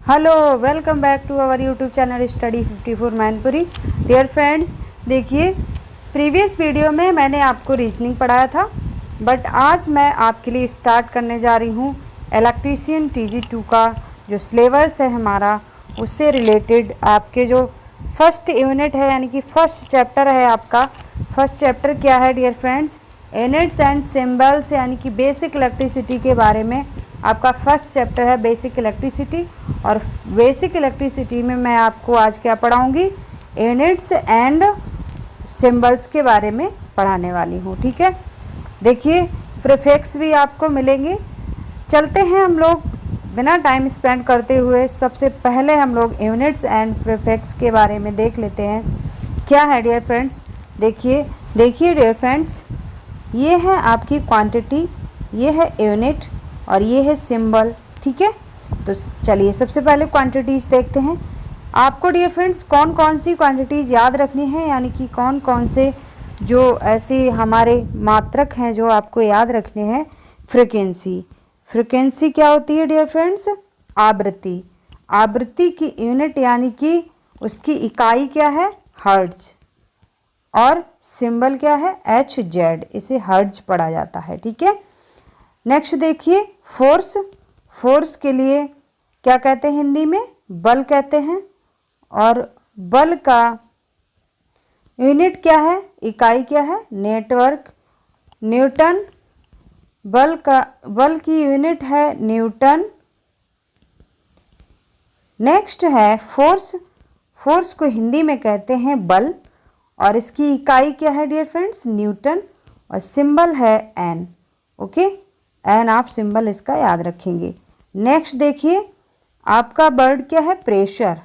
Hello, welcome back to our YouTube channel study 54 Mainpuri. Dear friends, देखिए previous video में मैंने आपको रीजनिंग पढ़ाया था, बट आज मैं आपके लिए स्टार्ट करने जा रही हूँ इलेक्ट्रीशियन TG2 का जो सिलेबस है हमारा, उससे रिलेटेड आपके जो फर्स्ट यूनिट है यानी कि फर्स्ट चैप्टर है आपका। फर्स्ट चैप्टर क्या है dear friends? Units and symbols यानी कि बेसिक इलेक्ट्रिसिटी के बारे में आपका फर्स्ट चैप्टर है बेसिक इलेक्ट्रिसिटी। और बेसिक इलेक्ट्रिसिटी में मैं आपको आज क्या पढ़ाऊंगी? यूनिट्स एंड सिंबल्स के बारे में पढ़ाने वाली हूँ। ठीक है, देखिए प्रीफिक्स भी आपको मिलेंगे। चलते हैं हम लोग बिना टाइम स्पेंड करते हुए, सबसे पहले हम लोग यूनिट्स एंड प्रीफिक्स के बारे में देख लेते हैं क्या है डियर फ्रेंड्स। देखिए डियर फ्रेंड्स, ये है आपकी क्वांटिटी, ये है यूनिट और ये है सिंबल। ठीक है, तो चलिए सबसे पहले क्वांटिटीज़ देखते हैं। आपको डियर फ्रेंड्स कौन कौन सी क्वांटिटीज़ याद रखनी है, यानी कि कौन कौन से जो ऐसे हमारे मात्रक हैं जो आपको याद रखने हैं। फ्रिक्वेंसी क्या होती है डियर फ्रेंड्स? आवृत्ति। आवृत्ति की यूनिट यानी कि उसकी इकाई क्या है? हर्ट्ज। और सिंबल क्या है? HZ, इसे हर्ट्ज पढ़ा जाता है। ठीक है, नेक्स्ट देखिए फोर्स। फोर्स के लिए क्या कहते हैं हिंदी में? बल कहते हैं। और बल का यूनिट क्या है? इकाई क्या है? Network, Newton. बल की यूनिट है न्यूटन। नेक्स्ट है फोर्स। फोर्स को हिंदी में कहते हैं बल और इसकी इकाई क्या है डियर फ्रेंड्स? न्यूटन। और सिंबल है N। ओके, एन आप सिंबल इसका याद रखेंगे। नेक्स्ट देखिए आपका वर्ड क्या है? प्रेशर।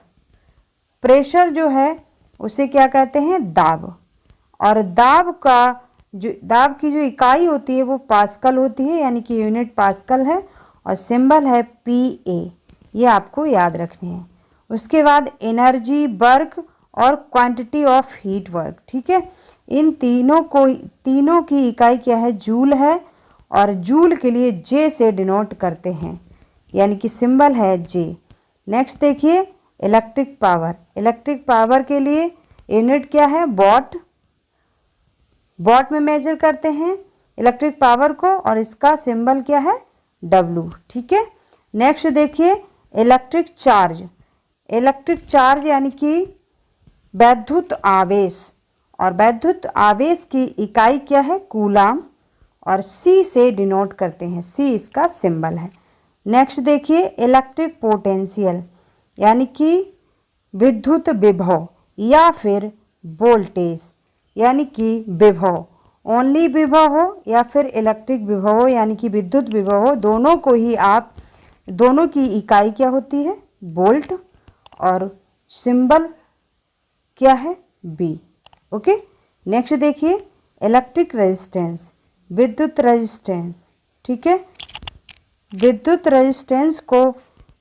प्रेशर जो है उसे क्या कहते हैं? दाब। और दाब की जो इकाई होती है वो पास्कल होती है, यानी कि यूनिट पास्कल है। और सिंबल है PA, ये आपको याद रखने हैं। उसके बाद एनर्जी, वर्क और क्वांटिटी ऑफ हीट वर्क। ठीक है, इन तीनों की इकाई क्या है? जूल है। और जूल के लिए J से डिनोट करते हैं, यानी कि सिंबल है J। नेक्स्ट देखिए इलेक्ट्रिक पावर। इलेक्ट्रिक पावर के लिए यूनिट क्या है? वॉट। वॉट में मेजर करते हैं इलेक्ट्रिक पावर को और इसका सिंबल क्या है? W। ठीक है, नेक्स्ट देखिए इलेक्ट्रिक चार्ज। इलेक्ट्रिक चार्ज यानी कि वैद्युत आवेश। और वैद्युत आवेश की इकाई क्या है? कूलाम। और C से डिनोट करते हैं, C इसका सिंबल है। नेक्स्ट देखिए इलेक्ट्रिक पोटेंशियल, यानी कि विद्युत विभव या फिर वोल्टेज, यानी कि विभव, ओनली विभव हो या फिर इलेक्ट्रिक विभव हो, यानी कि विद्युत विभव हो, दोनों को ही आप, दोनों की इकाई क्या होती है? वोल्ट। और सिंबल क्या है? B। ओके, नेक्स्ट देखिए इलेक्ट्रिक रेजिस्टेंस, विद्युत रेजिस्टेंस। ठीक है, विद्युत रेजिस्टेंस को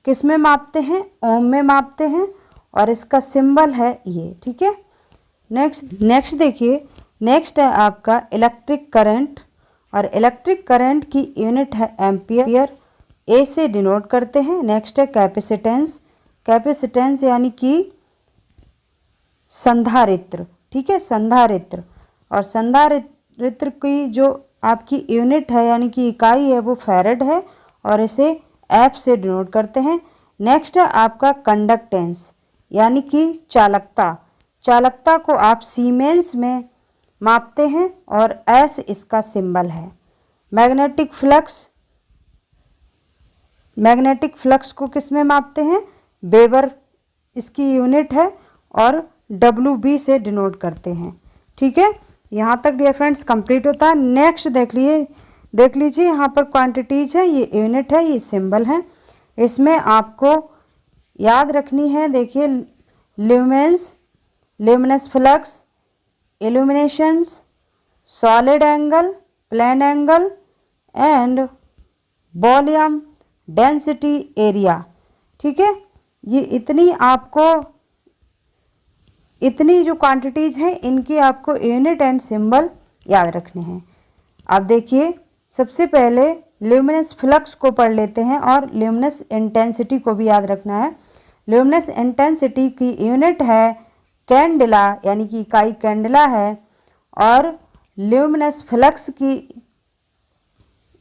किस में मापते हैं? ओम में मापते हैं और इसका सिंबल है ये। ठीक है, नेक्स्ट देखिए, नेक्स्ट है आपका इलेक्ट्रिक करंट। और इलेक्ट्रिक करंट की यूनिट है एम्पियर, A से डिनोट करते हैं। नेक्स्ट है कैपेसिटेंस। कैपेसिटेंस यानी कि संधारित्र। ठीक है, संधारित्र। और संधारित्र की जो आपकी यूनिट है यानी कि इकाई है वो फैरेड है और इसे F से डिनोट करते हैं। नेक्स्ट है आपका कंडक्टेंस, यानी कि चालकता। चालकता को आप सीमेंस में मापते हैं और S इसका सिंबल है। मैग्नेटिक फ्लक्स, मैग्नेटिक फ्लक्स को किस में मापते हैं? वेबर इसकी यूनिट है और WB से डिनोट करते हैं। ठीक है, यहाँ तक डियर फ्रेंड्स कंप्लीट होता है। नेक्स्ट देख लीजिए यहाँ पर क्वांटिटीज़ है, ये यूनिट है, ये सिंबल है। इसमें आपको याद रखनी है, देखिए lumens, luminous flux, illuminations, solid angle, plane angle and volume, density, area. ठीक है, ये इतनी जो क्वांटिटीज़ हैं इनकी आपको यूनिट एंड सिंबल याद रखने हैं। अब देखिए सबसे पहले ल्यूमिनस फ्लक्स को पढ़ लेते हैं और ल्यूमिनस इंटेंसिटी को भी याद रखना है। ल्यूमिनस इंटेंसिटी की यूनिट है कैंडेला, यानी कि इकाई कैंडेला है, और ल्यूमिनस फ्लक्स की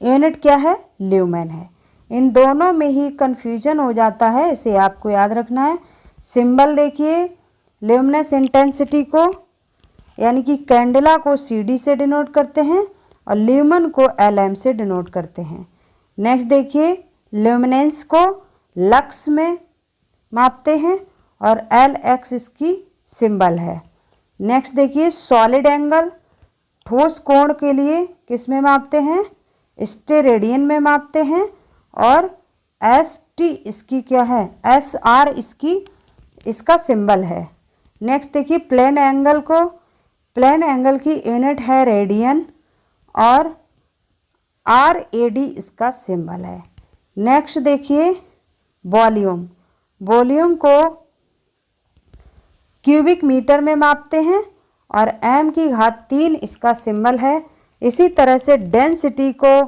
यूनिट क्या है, ल्यूमेन है। इन दोनों में ही कन्फ्यूजन हो जाता है, इसे आपको याद रखना है। सिंबल देखिए, ल्यूमिनस इंटेंसिटी को यानी कि कैंडेला को CD से डिनोट करते हैं और ल्यूमेन को LM से डिनोट करते हैं। नेक्स्ट देखिए, ल्यूमिनेंस को लक्स में मापते हैं और LX इसकी सिंबल है। नेक्स्ट देखिए, सॉलिड एंगल ठोस कोण के लिए किस में मापते हैं, स्टेरेडियन में मापते हैं, और ST इसकी क्या है, SR इसका सिंबल है। नेक्स्ट देखिए, प्लेन एंगल को, प्लेन एंगल की यूनिट है रेडियन और RAD इसका सिंबल है। नेक्स्ट देखिए, वॉल्यूम, वॉल्यूम को क्यूबिक मीटर में मापते हैं और m³ इसका सिंबल है। इसी तरह से डेंसिटी को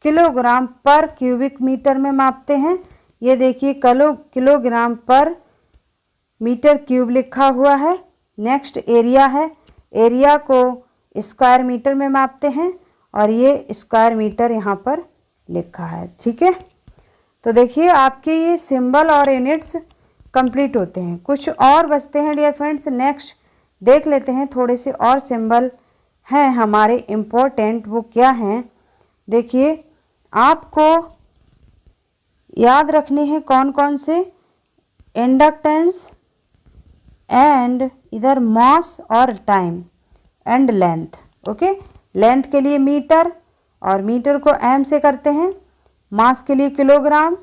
किलोग्राम पर क्यूबिक मीटर में मापते हैं। ये देखिए किलोग्राम पर मीटर क्यूब लिखा हुआ है। नेक्स्ट एरिया है, एरिया को स्क्वायर मीटर में मापते हैं और ये स्क्वायर मीटर यहाँ पर लिखा है। ठीक है, तो देखिए आपके ये सिंबल और यूनिट्स कंप्लीट होते हैं। कुछ और बचते हैं डियर फ्रेंड्स, नेक्स्ट देख लेते हैं। थोड़े से और सिंबल हैं हमारे इम्पोर्टेंट, वो क्या हैं देखिए, आपको याद रखने हैं कौन कौन से, इंडक्टेंस एंड इधर मास और time and length. Okay, length के लिए मीटर और मीटर को m से करते हैं, मास के लिए किलोग्राम,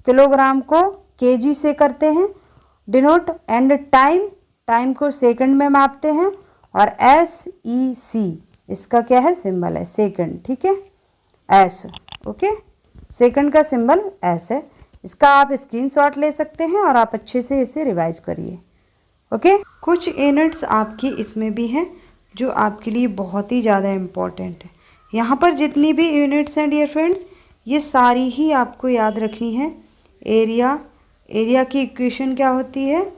किलोग्राम को kg से करते हैं डिनोट, एंड टाइम, टाइम को सेकंड में मापते हैं और SEC इसका क्या है, सिंबल है सेकंड। ठीक है, S, ओके, सेकंड का सिंबल S है। इसका आप स्क्रीनशॉट ले सकते हैं और आप अच्छे से इसे रिवाइज करिए। ओके, कुछ यूनिट्स आपकी इसमें भी हैं जो आपके लिए बहुत ही ज़्यादा इम्पॉर्टेंट है। यहाँ पर जितनी भी यूनिट्स हैं डियर फ्रेंड्स, ये सारी ही आपको याद रखनी है। एरिया, एरिया की इक्वेशन क्या होती है,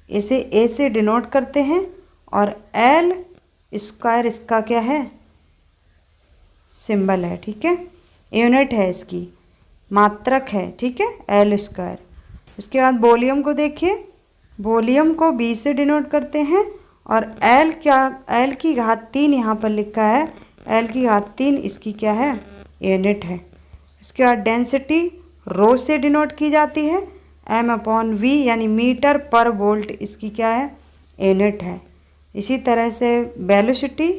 इसे A से डिनोट करते हैं और L स्क्वायर इसका क्या है, सिंबल है। ठीक है, यूनिट है इसकी, मात्रक है। ठीक है, L स्क्वायर। उसके बाद वॉल्यूम को देखिए, वॉल्यूम को B से डिनोट करते हैं और L⁻3 यहाँ पर लिखा है, L⁻3 इसकी क्या है, यूनिट है। इसके बाद डेंसिटी रो से डिनोट की जाती है, m/v यानी मीटर पर वोल्ट इसकी क्या है, यूनिट है। इसी तरह से वेलोसिटी,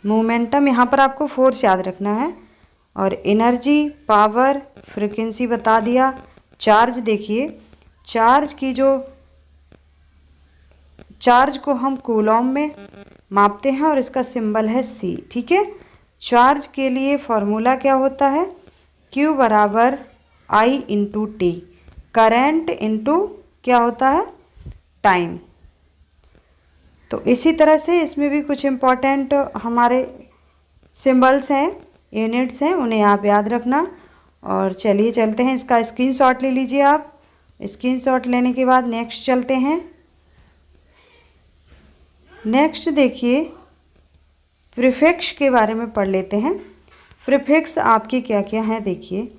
मोमेंटम, यहाँ पर आपको फोर्स याद रखना है, और एनर्जी, पावर, फ्रीक्वेंसी बता दिया। चार्ज देखिए, चार्ज की जो, चार्ज को हम कूलॉम में मापते हैं और इसका सिंबल है C। ठीक है, चार्ज के लिए फॉर्मूला क्या होता है, Q = I/T, करंट इंटू क्या होता है, टाइम। तो इसी तरह से इसमें भी कुछ इम्पोर्टेंट हमारे सिंबल्स हैं, यूनिट्स हैं, उन्हें आप याद रखना। और चलिए चलते हैं, इसका स्क्रीनशॉट ले लीजिए आप। स्क्रीनशॉट लेने के बाद नेक्स्ट चलते हैं। नेक्स्ट देखिए, प्रीफिक्स के बारे में पढ़ लेते हैं। प्रीफिक्स आपके क्या क्या हैं देखिए,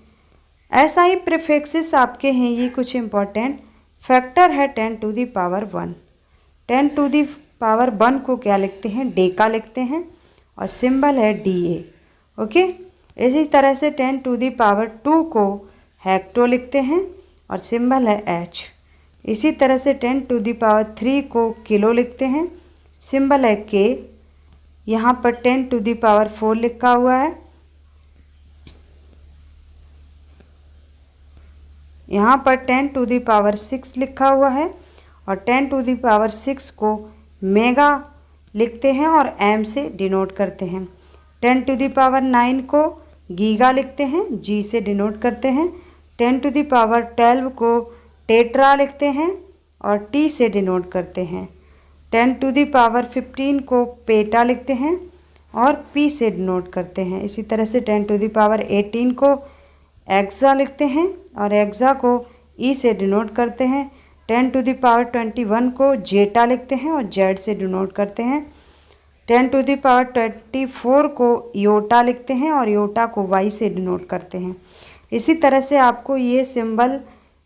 SI प्रीफिक्सेस आपके हैं ये कुछ इम्पोर्टेंट। फैक्टर है 10⁻1, 10⁻1 को क्या लिखते हैं, डेका लिखते हैं और सिंबल है DA। ओके, इसी तरह से 10⁻2 को हेक्टो लिखते हैं और सिंबल है H। इसी तरह से 10⁻3 को किलो लिखते हैं, सिंबल है K। यहाँ पर 10⁻4 लिखा हुआ है, यहाँ पर 10⁻6 लिखा हुआ है और 10⁻6 को मेगा लिखते हैं और M से डिनोट करते हैं। 10⁻9 को गीगा लिखते हैं, G से डिनोट करते हैं। 10⁻12 को टेट्रा लिखते हैं और T से डिनोट करते हैं। 10⁻15 को पेटा लिखते हैं और P से डिनोट करते हैं। इसी तरह से 10⁻18 को एक्सा लिखते हैं और एक्सा को ई से डिनोट करते हैं। 10 टू द पावर 21 को जेटा लिखते हैं और जेड से डिनोट करते हैं। 10 टू द पावर 24 को योटा लिखते हैं और योटा को वाई से डिनोट करते हैं। इसी तरह से आपको ये सिंबल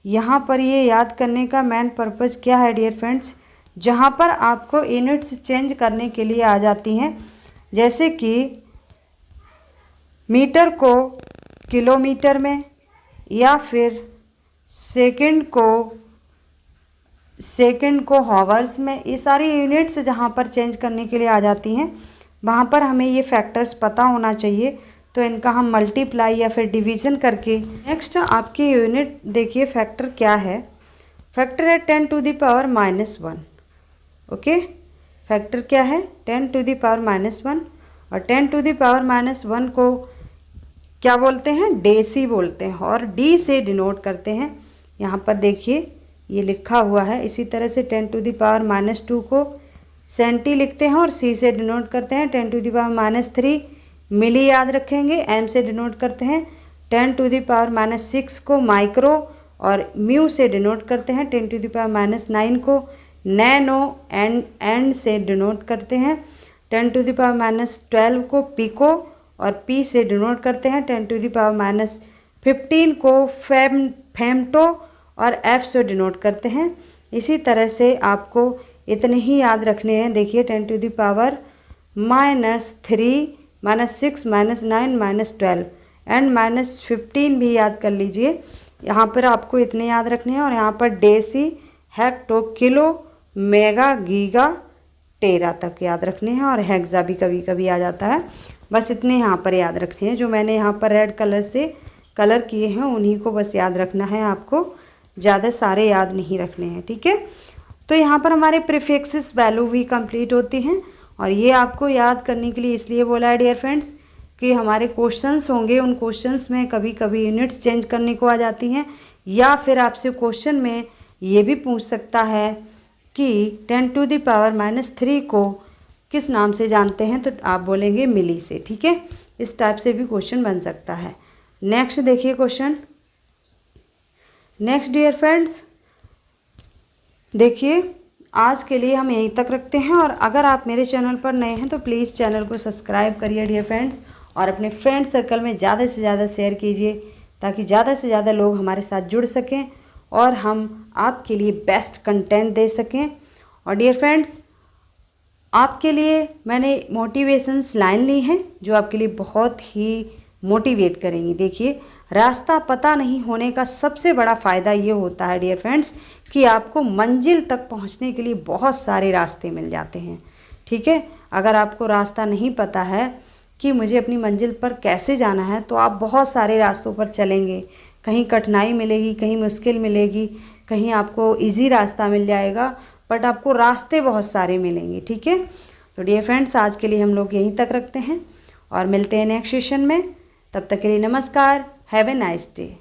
यहाँ पर ये याद करने का मेन पर्पज़ क्या है डियर फ्रेंड्स, जहाँ पर आपको यूनिट्स चेंज करने के लिए आ जाती हैं, जैसे कि मीटर को किलोमीटर में या फिर सेकंड को हॉवर्स में, ये सारी यूनिट्स जहाँ पर चेंज करने के लिए आ जाती हैं वहाँ पर हमें ये फैक्टर्स पता होना चाहिए, तो इनका हम मल्टीप्लाई या फिर डिवीज़न करके। नेक्स्ट आपकी यूनिट देखिए फैक्टर क्या है। फैक्टर है 10 to the power -1। Okay, factor क्या है 10 टू द पावर -1 और 10 टू द पावर -1 को क्या बोलते हैं, डेसी बोलते हैं और डी से डिनोट करते हैं। यहाँ पर देखिए ये लिखा हुआ है। इसी तरह से 10 टू द पावर -2 को सेंटी लिखते हैं और सी से डिनोट करते हैं। 10 टू द पावर -3 मिली याद रखेंगे, एम से डिनोट करते हैं। 10 टू द पावर -6 को माइक्रो और म्यू से डिनोट करते हैं। 10 टू द पावर -9 को नैनो एंड से डिनोट करते हैं। 10 टू द पावर -12 को पिको और पी से डिनोट करते हैं। 10 टू द पावर -15 को फेमटो और एफ से डिनोट करते हैं। इसी तरह से आपको इतने ही याद रखने हैं। देखिए 10 टू द पावर -3 -6 -9 -12 एंड -15 भी याद कर लीजिए। यहाँ पर आपको इतने याद रखने हैं और यहाँ पर deci, hecto, kilo, mega, giga, tera तक याद रखने हैं और हेक्सा भी कभी कभी आ जाता है। बस इतने यहाँ पर याद रखने हैं। जो मैंने यहाँ पर रेड कलर से कलर किए हैं उन्हीं को बस याद रखना है, आपको ज़्यादा सारे याद नहीं रखने हैं, ठीक है। तो यहाँ पर हमारे प्रीफिक्सेस वैल्यू भी कंप्लीट होती हैं और ये आपको याद करने के लिए इसलिए बोला है डियर फ्रेंड्स कि हमारे क्वेश्चंस होंगे, उन क्वेश्चंस में कभी कभी यूनिट्स चेंज करने को आ जाती हैं, या फिर आपसे क्वेश्चन में ये भी पूछ सकता है कि 10 टू द पावर -3 को किस नाम से जानते हैं, तो आप बोलेंगे मिली से, ठीक है। इस टाइप से भी क्वेश्चन बन सकता है। नेक्स्ट देखिए क्वेश्चन। नेक्स्ट डियर फ्रेंड्स देखिए आज के लिए हम यहीं तक रखते हैं और अगर आप मेरे चैनल पर नए हैं तो प्लीज़ चैनल को सब्सक्राइब करिए डियर फ्रेंड्स और अपने फ्रेंड सर्कल में ज़्यादा से ज़्यादा शेयर कीजिए ताकि ज़्यादा से ज़्यादा लोग हमारे साथ जुड़ सकें और हम आपके लिए बेस्ट कंटेंट दे सकें। और डियर फ्रेंड्स आपके लिए मैंने मोटिवेशंस लाइन ली हैं जो आपके लिए बहुत ही मोटिवेट करेंगी। देखिए रास्ता पता नहीं होने का सबसे बड़ा फ़ायदा ये होता है डियर फ्रेंड्स कि आपको मंजिल तक पहुंचने के लिए बहुत सारे रास्ते मिल जाते हैं, ठीक है। अगर आपको रास्ता नहीं पता है कि मुझे अपनी मंजिल पर कैसे जाना है तो आप बहुत सारे रास्तों पर चलेंगे, कहीं कठिनाई मिलेगी, कहीं मुश्किल मिलेगी, कहीं आपको इजी रास्ता मिल जाएगा, बट आपको रास्ते बहुत सारे मिलेंगे, ठीक है। तो डियर फ्रेंड्स आज के लिए हम लोग यहीं तक रखते हैं और मिलते हैं नेक्स्ट सेशन में। तब तक के लिए नमस्कार, हैव ए नाइस डे।